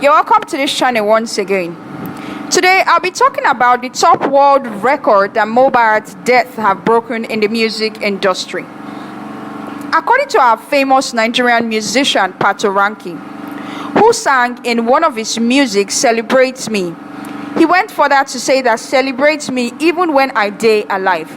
You're welcome to this channel once again. Today I'll be talking about the top world record that Mohbad's death have broken in the music industry. According to our famous Nigerian musician Patoranking, who sang in one of his music "Celebrate Me," he went further to say that celebrate me even when I die alive,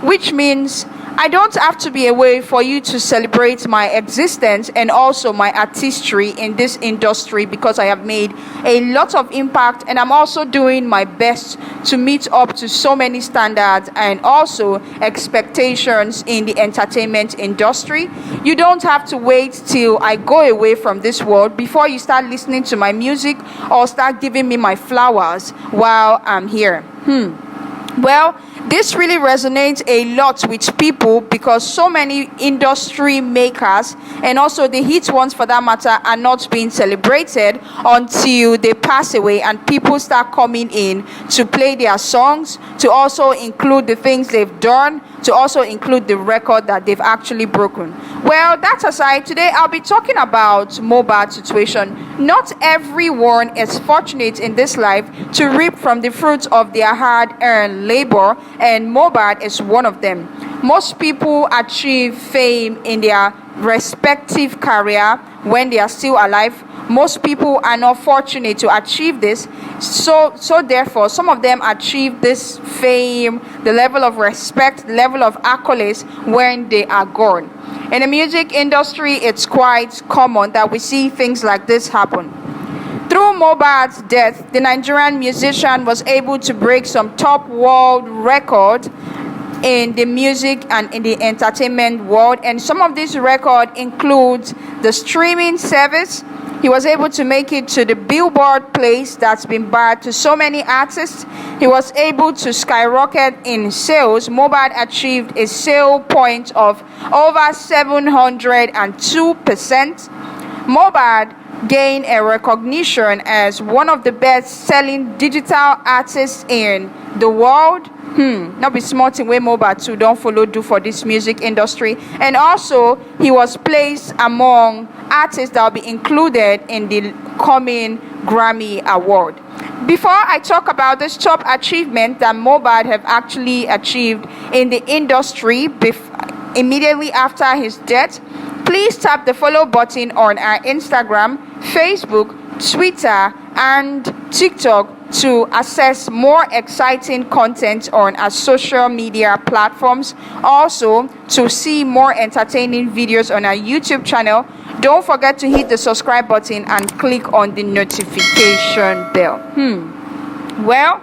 which means I don't have to be away for you to celebrate my existence and also my artistry in this industry, because I have made a lot of impact and I'm also doing my best to meet up to so many standards and also expectations in the entertainment industry. You don't have to wait till I go away from this world before you start listening to my music or start giving me my flowers while I'm here. Well, this really resonates a lot with people because so many industry makers and also the hit ones for that matter are not being celebrated until they pass away and people start coming in to play their songs, to also include the things they've done, to also include the record that they've actually broken. Well, that aside, today I'll be talking about Mohbad's situation. Not everyone is fortunate in this life to reap from the fruits of their hard-earned labor, and Mohbad is one of them. Most people achieve fame in their respective career when they are still alive. Most people are not fortunate to achieve this, so therefore some of them achieve this fame, the level of respect, the level of accolades when they are gone. In the music industry, it's quite common that we see things like this happen. Through Mohbad's death, the Nigerian musician was able to break some top world records in the music and in the entertainment world, and some of these records include the streaming service. He was able to make it to the Billboard place that's been barred to so many artists. He was able to skyrocket in sales. Mohbad achieved a sale point of over 702%. Mohbad gained a recognition as one of the best-selling digital artists in the world. Not be smart in way Mohbad too don't follow do for this music industry, and also he was placed among artists that will be included in the coming Grammy award. Before I talk about this top achievement that Mohbad have actually achieved in the industry immediately after his death, please tap the follow button on our Instagram, Facebook, Twitter, and TikTok to access more exciting content on our social media platforms. Also, to see more entertaining videos on our YouTube channel, don't forget to hit the subscribe button and click on the notification bell. Well,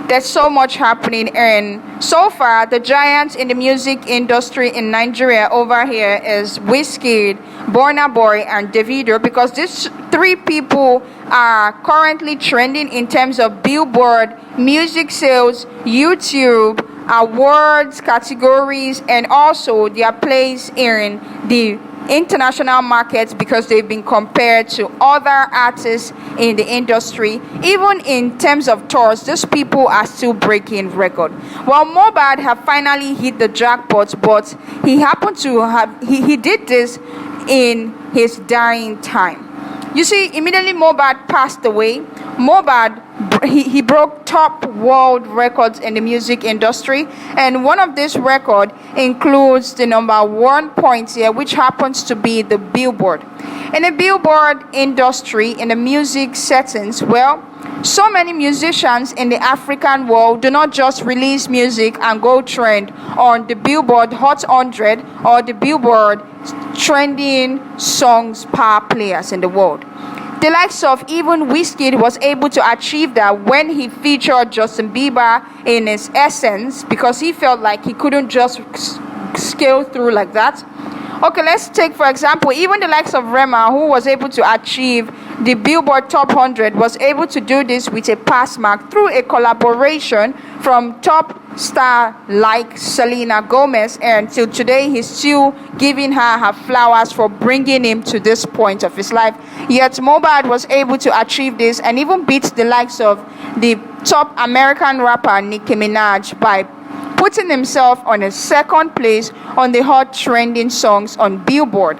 there's so much happening, and so far the giants in the music industry in Nigeria over here is Wizkid, Burna Boy, and Davido, because these three people are currently trending in terms of Billboard music sales, YouTube awards categories, and also their place in the international markets because they've been compared to other artists in the industry. Even in terms of tours, these people are still breaking record. Well, Mohbad have finally hit the jackpot, but he happened to have he did this in his dying time. You see, immediately Mohbad passed away, Mohbad he broke top world records in the music industry, and one of these records includes the #1 point here, which happens to be the Billboard. In the Billboard industry, in the music settings, well, so many musicians in the African world do not just release music and go trend on the Billboard Hot 100 or the Billboard trending songs power players in the world. The likes of even Wizkid was able to achieve that when he featured Justin Bieber in his Essence, because he felt like he couldn't just scale through like that. Okay, let's take for example even the likes of Rema, who was able to achieve the Billboard Top 100, was able to do this with a pass mark through a collaboration from top star like Selena Gomez, and till today he's still giving her flowers for bringing him to this point of his life. Yet Mohbad was able to achieve this and even beat the likes of the top American rapper Nicki Minaj by putting himself on a second place on the hot trending songs on Billboard.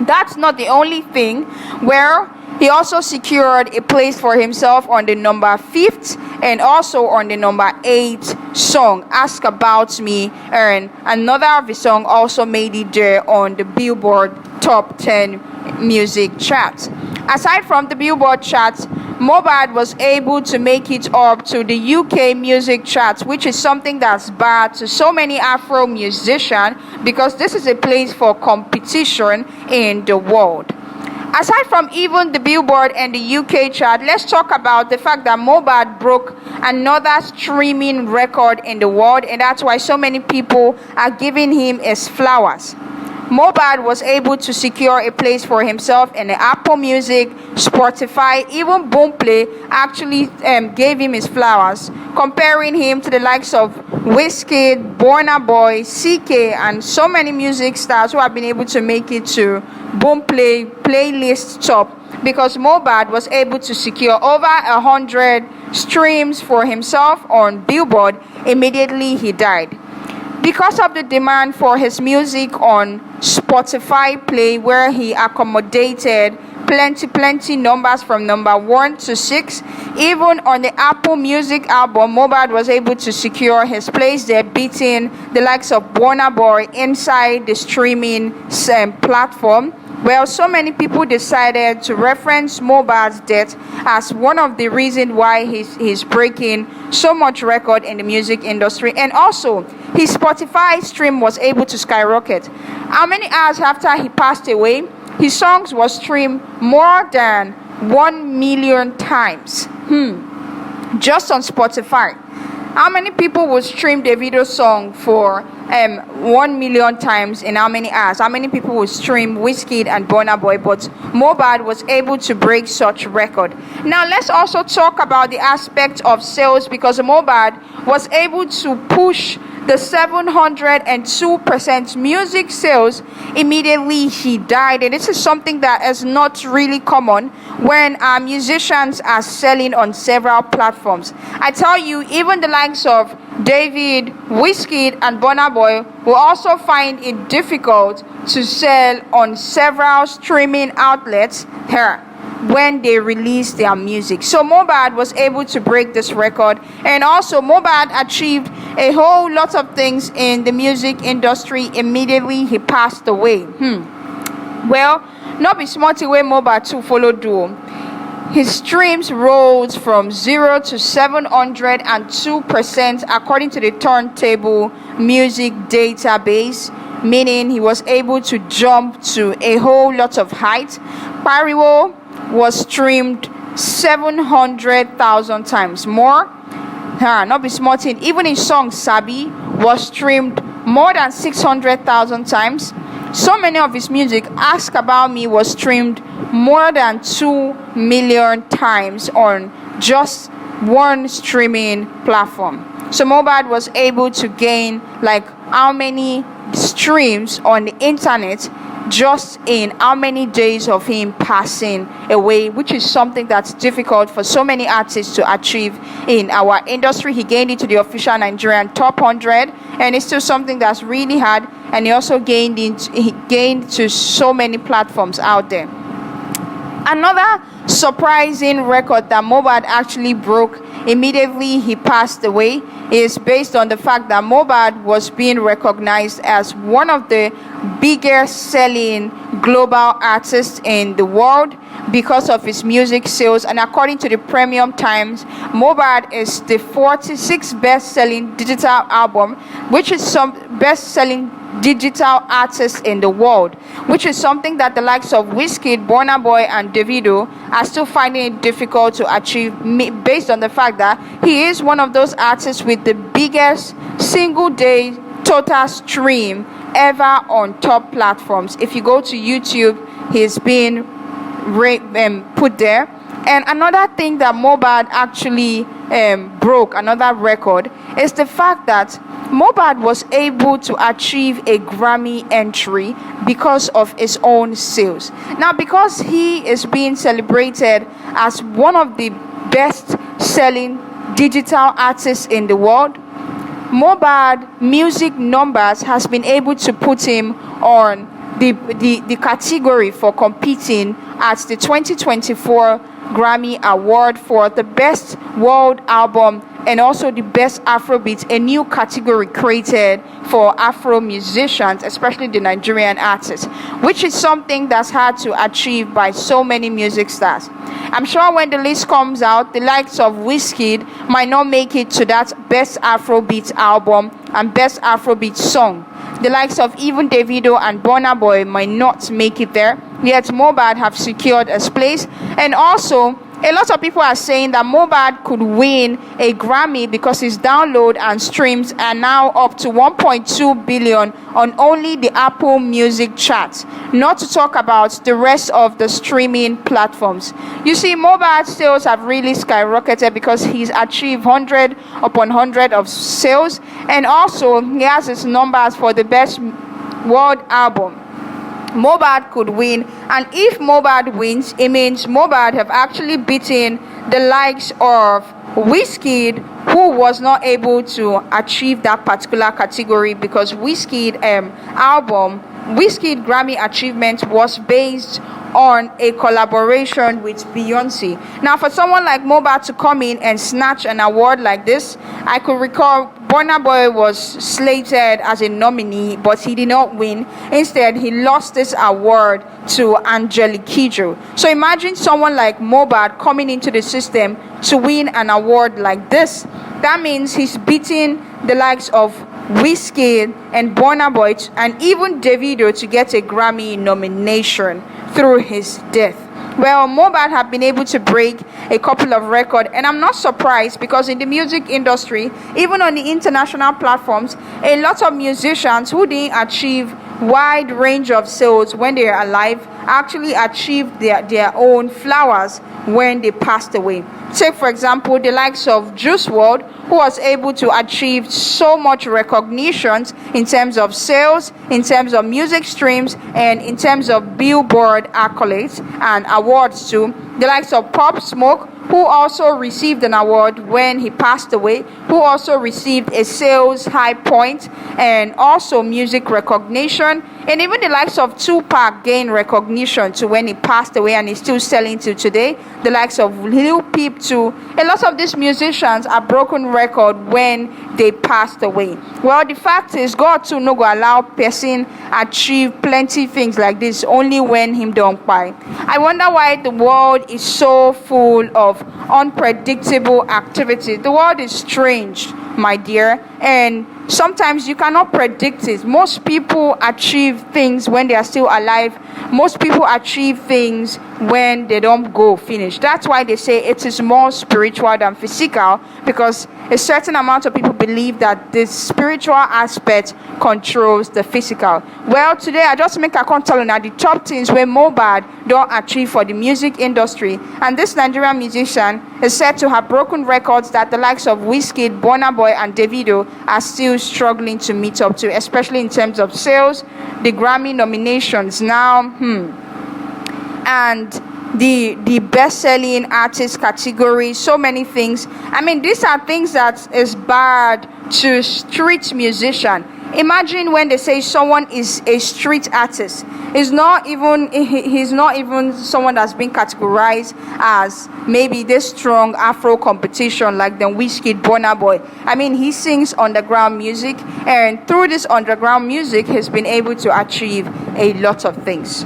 That's not the only thing, where he also secured a place for himself on the number 5th and also on the number 8th song, Ask About Me, and another of his song also made it there on the Billboard Top 10 music chart. Aside from the Billboard charts, Mohbad was able to make it up to the UK music charts, which is something that's bad to so many Afro musicians because this is a place for competition in the world. Aside from even the Billboard and the UK chart, let's talk about the fact that Mohbad broke another streaming record in the world, and that's why so many people are giving him his flowers. Mohbad was able to secure a place for himself in the Apple Music, Spotify, even Boomplay actually gave him his flowers, comparing him to the likes of Wizkid, Burna Boy, CK, and so many music stars who have been able to make it to Boomplay playlist top, because Mohbad was able to secure over 100 streams for himself on Billboard immediately he died. Because of the demand for his music on Spotify Play, where he accommodated plenty numbers from number 1 to 6, even on the Apple Music album, Mohbad was able to secure his place there, beating the likes of Burna Boy inside the streaming platform. Well, so many people decided to reference Mohbad's death as one of the reasons why he's breaking so much record in the music industry. And also, his Spotify stream was able to skyrocket. How many hours after he passed away, his songs was streamed more than 1 million times. Just on Spotify. How many people will stream the video song for 1 million times in how many hours? How many people will stream Wizkid and Burna Boy? But Mohbad was able to break such record. Now let's also talk about the aspect of sales, because Mohbad was able to push the 702% music sales immediately he died, and this is something that is not really common when musicians are selling on several platforms. I tell you, even the likes of David, Wizkid, and Burna Boy will also find it difficult to sell on several streaming outlets here when they release their music. So Mohbad was able to break this record, and also Mohbad achieved a whole lot of things in the music industry immediately he passed away. Well, not be smart way Mohbad to follow do. His streams rose from 0 to 702% according to the Turntable Music Database, meaning he was able to jump to a whole lot of height. Pariwo was streamed 700,000 times more. Not be smart thing. Even his song Sabi was streamed more than 600,000 times. So many of his music, Ask About Me, was streamed more than 2 million times on just one streaming platform. So Mohbad was able to gain like how many streams on the internet just in how many days of him passing away, which is something that's difficult for so many artists to achieve in our industry. He gained into the official Nigerian top 100, and it's still something that's really hard, and he also gained to so many platforms out there. Another surprising record that Mohbad actually broke immediately he passed away is based on the fact that Mohbad was being recognized as one of the biggest selling global artists in the world because of his music sales. And according to the Premium Times, Mohbad is the 46th best-selling digital album, which is some best-selling digital artists in the world, which is something that the likes of Wizkid, Burna Boy, and Davido are still finding it difficult to achieve, based on the fact that he is one of those artists with the biggest single-day total stream ever on top platforms. If you go to YouTube, he's been put there. And another thing that Mohbad actually broke, another record, is the fact that Mohbad was able to achieve a Grammy entry because of his own sales. Now, because he is being celebrated as one of the best-selling digital artists in the world, Mohbad music numbers has been able to put him on the category for competing at the 2024 Grammy Award for the Best World Album and also the Best Afrobeat, a new category created for Afro musicians, especially the Nigerian artists, which is something that's hard to achieve by so many music stars. I'm sure when the list comes out, the likes of Wizkid might not make it to that Best Afrobeat album and Best Afrobeat song. The likes of even Davido and Burna Boy might not make it there, yet Mohbad have secured a place. And also, a lot of people are saying that Mohbad could win a Grammy because his download and streams are now up to 1.2 billion on only the Apple Music charts, not to talk about the rest of the streaming platforms. You see, Mohbad's sales have really skyrocketed because he's achieved 100 upon 100 of sales, and also he has his numbers for the best world album. Mohbad could win, and if Mohbad wins, it means Mohbad have actually beaten the likes of Wizkid, who was not able to achieve that particular category because Wizkid Grammy achievement was based on a collaboration with Beyonce. Now, for someone like Mohbad to come in and snatch an award like this, I could recall Burna Boy was slated as a nominee, but he did not win. Instead, he lost this award to Angelique Kidjo. So imagine someone like Mohbad coming into the system to win an award like this. That means he's beating the likes of Wizkid and Burna Boy and even Davido to get a Grammy nomination through his death. Well, Mohbad have been able to break a couple of records, and I'm not surprised because in the music industry, even on the international platforms, a lot of musicians who didn't achieve wide range of sales when they are alive actually achieved their own flowers when they passed away. Take, for example, the likes of Juice WRLD, who was able to achieve so much recognition in terms of sales, in terms of music streams, and in terms of Billboard accolades and awards too. The likes of Pop Smoke, who also received an award when he passed away, who also received a sales high point and also music recognition. And even the likes of Tupac gained recognition to when he passed away and is still selling to today. The likes of Lil Peep too. A lot of these musicians are broken record when they passed away. Well, the fact is God too no go allow person achieve plenty things like this only when him don't buy. I wonder why the world is so full of unpredictable activities. The world is strange, my dear, and sometimes you cannot predict it. Most people achieve things when they are still alive. Most people achieve things when they don't go finish. That's why they say it is more spiritual than physical, because a certain amount of people believe that the spiritual aspect controls the physical. Well, today I just make a tell you the top things where Mohbad don't achieve for the music industry, and this Nigerian musician is said to have broken records that the likes of Wizkid, Burna Boy, and Davido are still struggling to meet up to, especially in terms of sales, the Grammy nominations now, and the best-selling artist category, so many things. I mean, these are things that is bad to street musician. Imagine when they say someone is a street artist. He's not even someone that's been categorized as maybe this strong Afro competition like the Wizkid, Burna Boy. I mean, he sings underground music, and through this underground music, he's been able to achieve a lot of things.